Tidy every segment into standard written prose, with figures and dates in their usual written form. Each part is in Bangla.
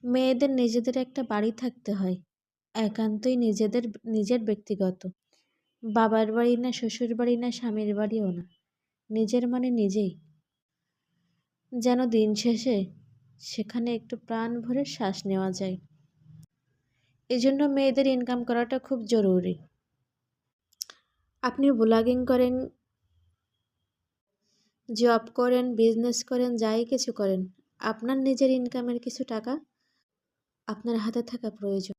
মেয়েদের নিজেদের একটা বাড়ি থাকতে হয়, একান্তই নিজের ব্যক্তিগত। বাবার বাড়ি না, শ্বশুর বাড়ি না, স্বামীর বাড়িও না, নিজের মানে নিজেই। যেন দিন শেষে সেখানে একটু প্রাণ ভরে শ্বাস নেওয়া যায়। এজন্য মেয়েদের ইনকাম করাটা খুব জরুরি। আপনি ব্লগিং করেন, জব করেন, বিজনেস করেন, যাই কিছু করেন, আপনার নিজের ইনকামের কিছু টাকা আপনার হাতে থাকা প্রয়োজন।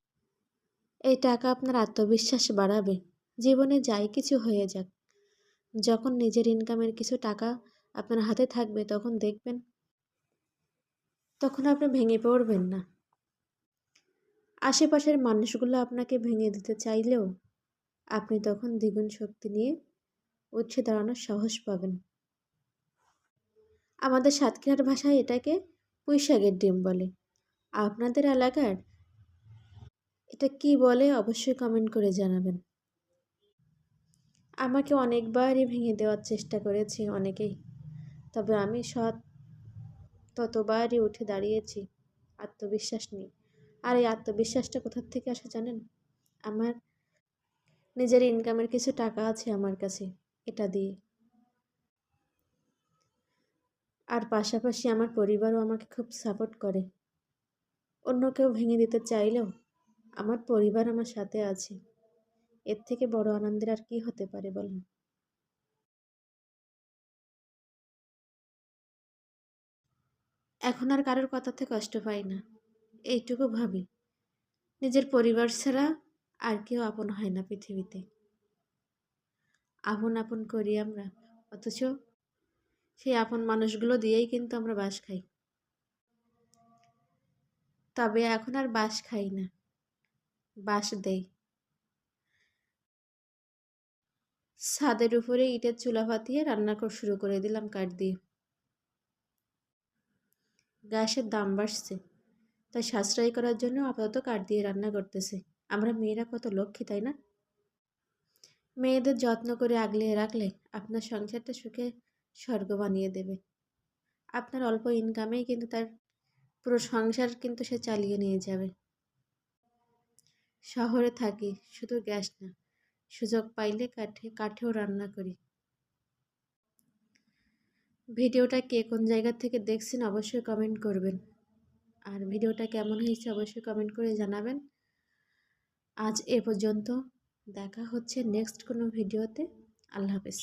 এই টাকা আপনার আত্মবিশ্বাস বাড়াবে। জীবনে যাই কিছু হয়ে যাক, যখন নিজের ইনকামের কিছু টাকা আপনার হাতে থাকবে, তখন দেখবেন, তখন আপনি ভেঙে পড়বেন না। আশেপাশের মানুষগুলো আপনাকে ভেঙে দিতে চাইলেও আপনি তখন দ্বিগুণ শক্তি নিয়ে উঠে দাঁড়ানোর সাহস পাবেন। আমাদের সাতক্ষীরার ভাষায় এটাকে পুঁইশাকের ডিম বলে। আপনাদের এলাকার এটা কি বলে অবশ্যই কমেন্ট করে জানাবেন। আমাকে অনেকবারই ভেঙে দেওয়ার চেষ্টা করেছে অনেকেই, তবে আমি ততবারই উঠে দাঁড়িয়েছি আত্মবিশ্বাস নিয়ে। আর এই আত্মবিশ্বাসটা কোথার থেকে আসে জানেন? আমার নিজের ইনকামের কিছু টাকা আছে আমার কাছে, এটা দিয়ে। আর পাশাপাশি আমার পরিবারও আমাকে খুব সাপোর্ট করে। অন্য কেউ ভেঙে দিতে চাইলেও আমার পরিবার আমার সাথে আছে। এর থেকে বড় আনন্দের আর কি হতে পারে বলেন? এখন আর কারোর কথাতে কষ্ট পাই না। এইটুকু ভাবি, নিজের পরিবার ছাড়া আর কেউ আপন হয় না পৃথিবীতে। আপন আপন করি আমরা, অথচ সেই আপন মানুষগুলো দিয়েই কিন্তু আমরা বাস খাই। তবে এখন আর বাস খাই না, বাস দেই। ছাদের উপরে ইটের চুলা পাতিয়ে রান্না শুরু করে দিলাম কাঠ দিয়ে। গ্যাসের দাম বাড়ছে, তাই সাশ্রয় করার জন্য আপাতত কাঠ দিয়ে রান্না করতেছে। আমরা মেয়েরা কত লক্ষ্মী, তাই না? মেয়েদের যত্ন করে আগলে রাখলে আপনার সংসারটা সুখে স্বর্গ বানিয়ে দেবে। আপনার অল্প ইনকামেই কিন্তু তার পুরো সংসার কিন্তু সে চালিয়ে নিয়ে যাবে। শহরে থাকি, শুধু গ্যাস না, সুযোগ পাইলে কাঠেও রান্না করি। ভিডিওটা কে কোন জায়গা থেকে দেখছেন অবশ্যই কমেন্ট করবেন। আর ভিডিওটা কেমন হয়েছে অবশ্যই কমেন্ট করে জানাবেন। আজ এ পর্যন্ত, দেখা হচ্ছে নেক্সট কোনো ভিডিওতে। আল্লাহ হাফেজ।